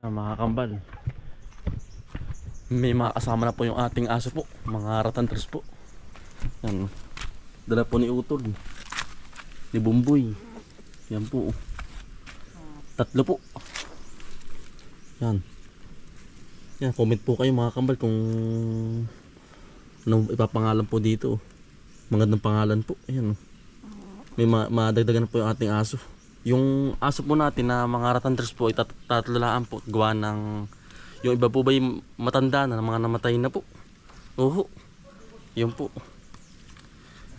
Mga kambal, may mga kasama na po yung ating aso po, mga ratanders po. Yan, dala po ni Utol, ni Bumboy. Yan po, tatlo po. Yan, yan, comment po kayo mga kambal kung anong ipapangalan po dito. Magandang pangalan po. Ayan, may madagdagan po yung ating aso. Yung aso po natin na mga ratanders po ay tatlalaan po gawa ng yung iba po ba yung matanda na mga namatay na po. Oho, yun po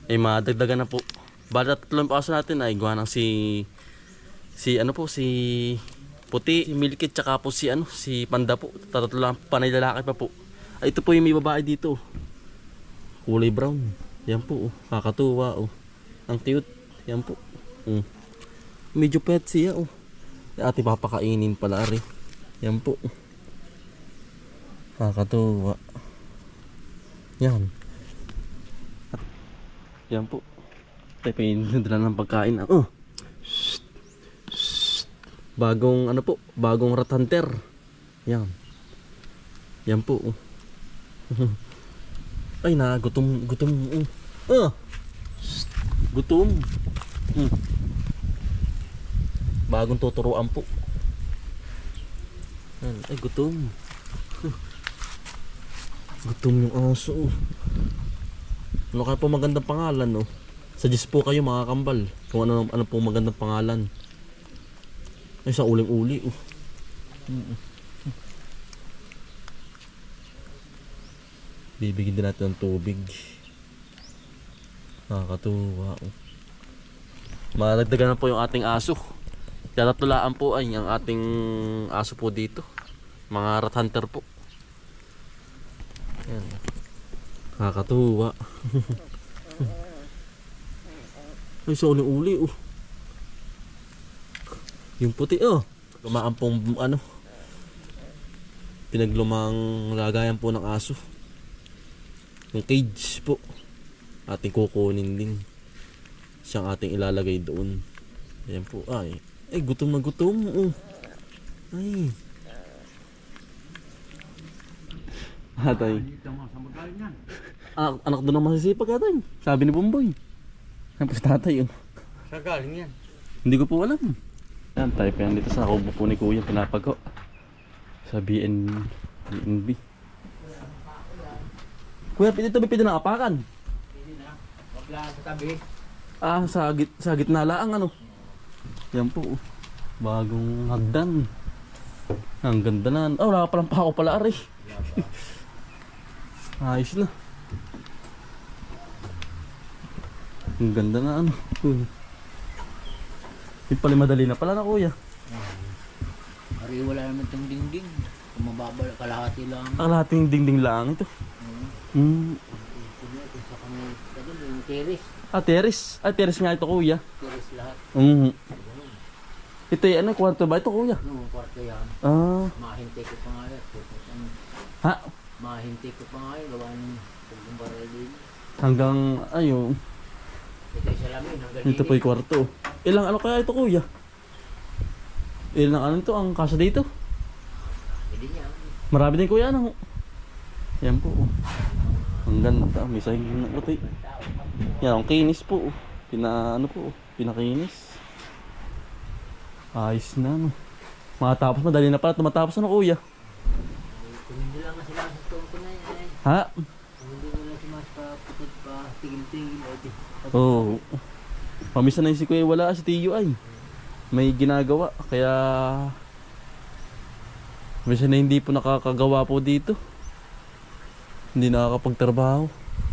ay madagdagan na po. Bala tatlong aso natin ay gawa ng si ano po, si puti, si Milkit, tsaka po si ano, si Panda po. Tatlalaan panay lalaki pa po. Ay, ito po yung may babae dito, kulay brown. Yan po, kakatuwa, ang cute. Yan po. Medyo pet siya, ate papakainin pala rin. Yan po, kakatuwa. Yan. Yan po, tayo pinadala ng pagkain. Shh. Shh. Bagong ano po, bagong rat hunter. Yan. Yan po. Ay, gutom. Shh. Gutom. Bagong tuturuan po. Ay, gutom. Gutom yung aso. Ano kaya po magandang pangalan, Suggest po kayo mga kambal kung ano po magandang pangalan. Ay, sa uling-uli, Bibigyan din natin ng tubig. Nakakatuwa, Malagdagan na po yung ating aso. Tatatulaan po ay ang ating aso po dito. Mga rat hunter po. Yan. Nakakatuwa. Ay, sa uli-uli, Yung puti, lumaan pong ano, pinaglumang lagayan po ng aso. Yung cage po ating kukunin din. Siyang ating ilalagay doon. Ayan po, ay gutom na gutom. Ay. Atay. Anak doon ang masisipag, atay. Sabi ni Bumboy. Yan po si tatay, Saan galing yan? Hindi ko po alam. Yan, tayo pa yan dito sa kubo po ni Kuya, pinapago. Sa BNB. Kuya, dito ba pwede na apakan? Pwede na. Wag lang sa tabi. Sa gitna lang, Yan po, bagong hagdan. Ang ganda na. Wala pa lang pa ako pala, ari. Ayos na. Ang ganda na, Yung pala madali na pala na, Kuya. Ari, wala naman itong dingding. Kung mababa, kalahati lang. Kalahating dingding lang ito. Sa kami, yung teres. Teres. Teres nga ito, Kuya. Teres lahat. Ito yung kwarto ba ito, Kuya? Kwarto yan. Mahintay ko pa nga yan. Ha? Mahintay ko pa nga yan. Gawa ng pagbumbara din. Hanggang, ayun. Ito yung salamin. Ito po yung kwarto. Ilang ano kaya ito, Kuya? Ilang ano ito ang kasa dito? Pwede niya. Marami din, Kuya, Yan po, Ang ganda. May sahig na puti. Yan, ang kinis po, pinakinis. Ayos na, Matapos, madali na pala. Tumatapos na, Kuya. Hindi lang nga sila sa tuong ko na yan. Ha? Hindi mo lang si Mas putod pa. Tigil-tigil. Oo. Pamisa na si Kuya, wala si Tiyo ay. May ginagawa, kaya minsan na hindi po nakakagawa po dito. Hindi nakakapagtrabaho.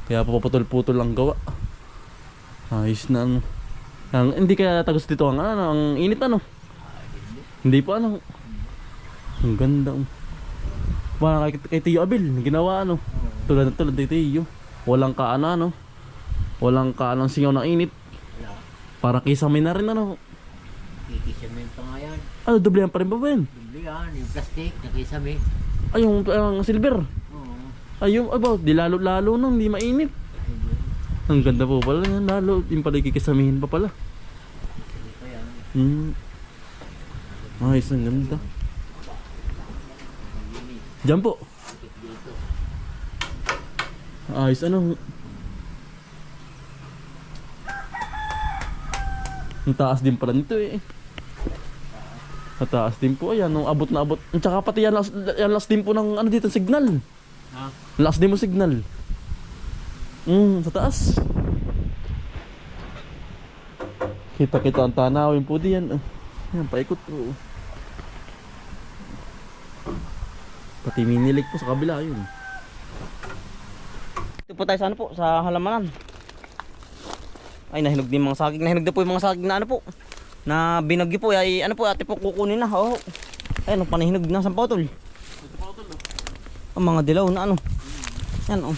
Kaya paputol-putol lang gawa. Ayos na, hindi kaya tagos dito ang init, Hindi po, Ang ganda, Parang kay Tiyo Abel, ginawa, Tulad kay Tiyo. Walang walang singaw ng init. Para kisame na rin, Kikisame pa nga yan. Doble yan pa rin ba yan? Doble yan. Yung plastic, nakisame. Ay, yung silver. Oo. Ay, di lalo nang, di mainit. Ang ganda po pala yan, lalo. Yung pala kikisamihin pa pala. Hindi pa yan. Ayos, ang ganda. Diyan po. Dito. Ayos ano. Ang taas din pala nito eh. Mataas din po ayan, nung abot na abot. At saka pati yan last din po ng ano dito, signal. Ha? Last din mo signal. Sa taas. Kita-kita ang tanawin po diyan. Yan, paikot po. Pati minilig po sa kabila yun. Ito po tayo sa ano po, sa halamanan. Ay, nahinog din mga saging. Nahinog na po yung mga saging na ano po. Na binagyo po, ay ano po, ate po kukunin na. Oo. Ay, ano, panahinog na sa pautol. Ang mga dilaw na ano. Yan, oh.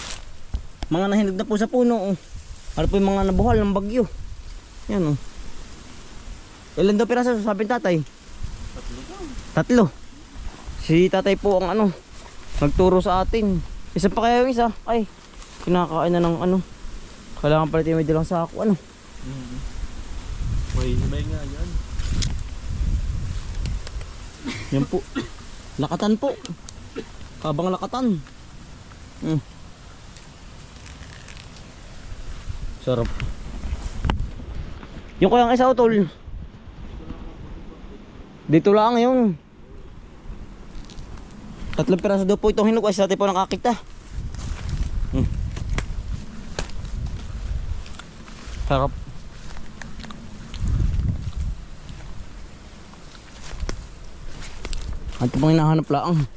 Mga nahinog na po sa puno, oh. Ano po yung mga nabuhal ng bagyo. Yan, oh. Ilan daw piraso, sabi ng tatay? Tatlo. Si tatay po ang ano, nagturo sa atin. Isa pa kaya yung isa? Ay, kinakain na ng ano. Kailangan pala tayo may dalang sako, ano. May himay nga yan. Yan po. Lakatan po. Kabang lakatan. Sarap. Yung kayang isa utol. Dito lang yun. 3 piraso daw po itong hinog. Ay sa atin po nakakita. Sarap. Ito pang hinahanap lang.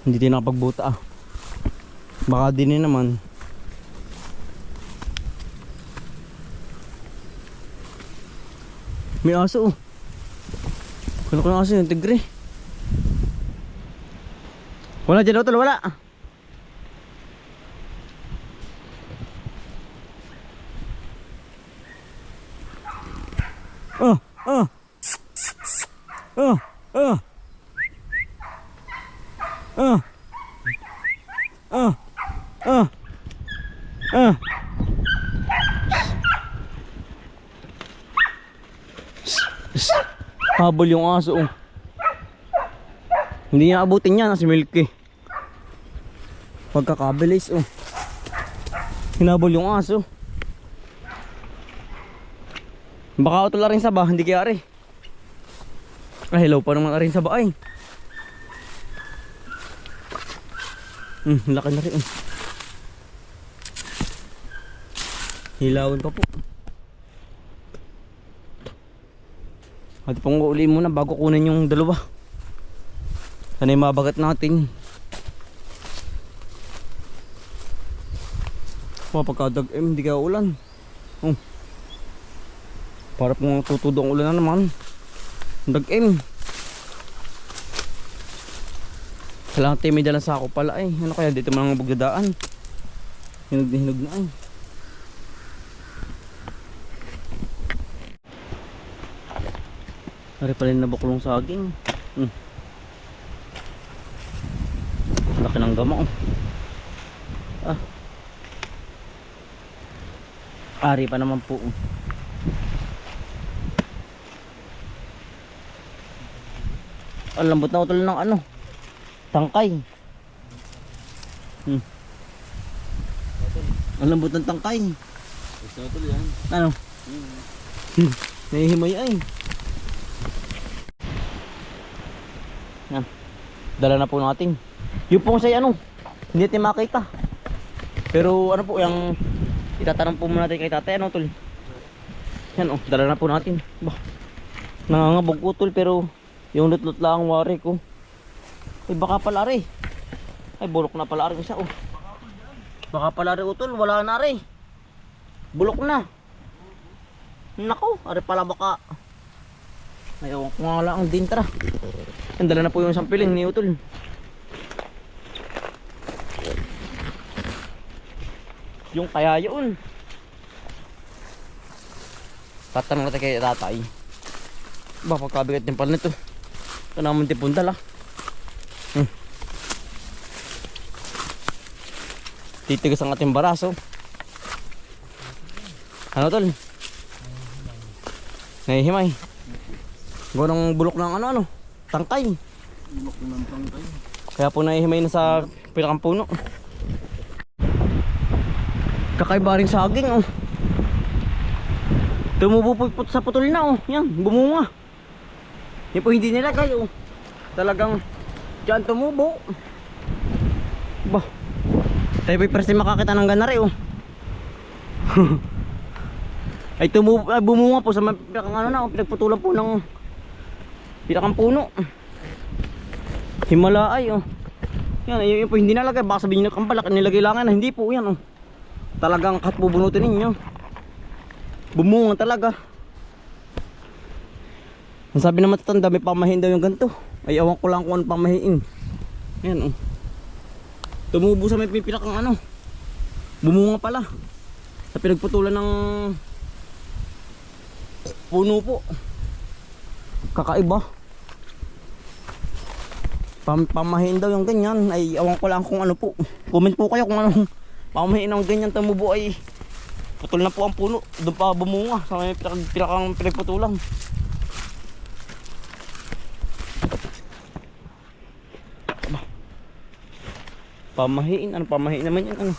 Hindi din nakapagbuta ah. Baka din naman. May aso oh. Kala ko ng aso yung tigre. Wala dyan utol, wala. Oh, oh. Oh, oh. Oh. Oh. Oh. Oh. Habol yung aso oh. Hindi niya abutin yan si Milky. Pagkakabilis oh. Hinabol yung aso. Baka utol rin sa ba, hindi kaya rin. Ah, hello pa naman rin sa ba ay. Laki na rin oh. Hilawin pa po. At pang uli muna bago kunin yung dalawa. Sana yung mabagat natin. Pagkadag hindi kaya ulan. Para pong tutudo ang ulan na naman. Dag-im. Kailangan tayo may dalang sako pala eh. Ano kaya dito mga bugdadaan. Hinog na ay. Ari pala yung nabuklong saging. Laki ng gama oh. Ah. Ari pa naman po. Ang lambot na utol ng ano. Tangkay. Ang lambot ng tangkay. Gusto na tuloy yan. Ano? Nahihimay ay. Yan. Dala na po natin. Yung pong say ano, hindi natin makita. Pero ano po, yung itatanong po muna natin kay tatay, ano tol? Yan oh, dala na po natin. Bah, nangangabog utol pero yung lutlot lang ang wari ko. Ay baka pala rin. Ay bulok na pala rin isa oh. Baka pala rin utol, wala na rin. Bulok na. Nako, ari pala baka. Ayaw ko nga lang din tara. Ang dala na po yung isang piling ni utol. Yung kaya yun. Tatanong natin kay tatay. Ba pagkabigat din pala nito. Ito naman tipundal ah. Titigas ang ating baraso. Ano tol? Nahihimay. Gunong bulok ng ano. tangkay. Ilok ng tangkay. Kaya po naihimay na sa pinakang puno. Kakaiba rin saging oh. Tumubo po sa putol na oh. Yan, bumunga. Yan po hindi nilagay oh. Talagang dyan tumubo. Bah. Tayo po first time makakita ng ganari oh. Ay tumubo, ay, bumunga po sa pinakang ano na oh. Pinagputulan po ng pinakang puno. Himala ay oh. Yan, yun po hindi nalagay. Baka sabihin nyo kambalak, nilagay lang na. Hindi po yan oh. Talagang kahit bubunutin ninyo, bumunga talaga. Ang sabi na matatanda, may pamahiin daw yung ganito. Ay awan ko lang kung ano pamahiin. Yan oh. Tumubo sa may pinakang ano. Bumunga pala. Sa pinagputulan ng puno po. Kakaiba. Pamahiin daw yung ganyan. Ay awan ko lang kung ano po. Comment po kayo kung ano pamahiin ng ganyan tumubo ay putol na po ang puno. Doon pa bumunga sa may pinakang pinagputulan. Pamahiin, ano pamahiin naman yan ano.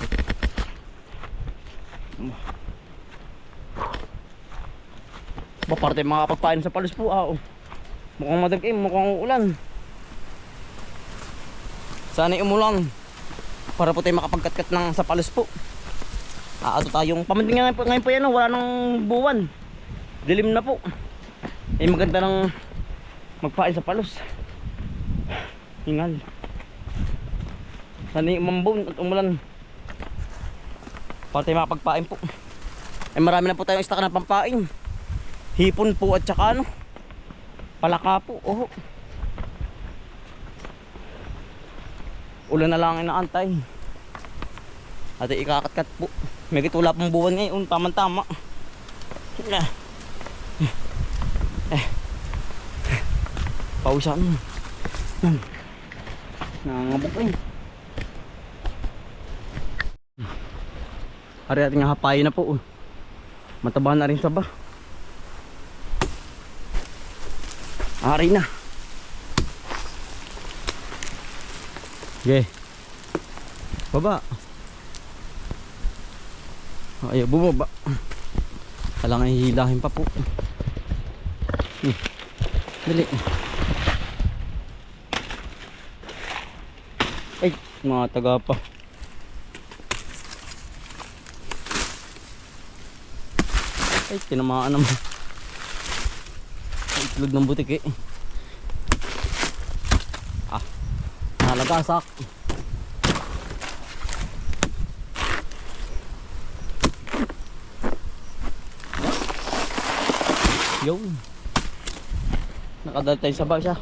Ba parte makakapagpain sa palis po ah. Oh. Mukhang madagim, mukhang uulan. Sana'y umulan para po tayo makapagkatkat ng sa palis po. Ato tayong pamanting ngayon po yan oh, wala nang buwan. Dilim na po. Eh maganda ng magpain sa palos. Hingal. Sana'y umambon at umulan para tayo makapagpain po. Eh marami na po tayong istak na pampain. Hipon po at saka ano, palaka po. Oh. Ulan na lang ang inaantay. At ikakatkat po. May kitula pang buwan ngayon, tamang-tama. Pausan. Nangabok rin. Hari ating hapayin na po. Mataba na rin sa ba. Hari na. Okay. Baba. Ayaw bumaba. Kailangan hihilahin pa po. Dali. Ay, mga taga pa. Ay, tinamaan naman. Ay, itlog ng butik eh. Ah, nalagasak. Yun. Nakadal tayo sa bag siya.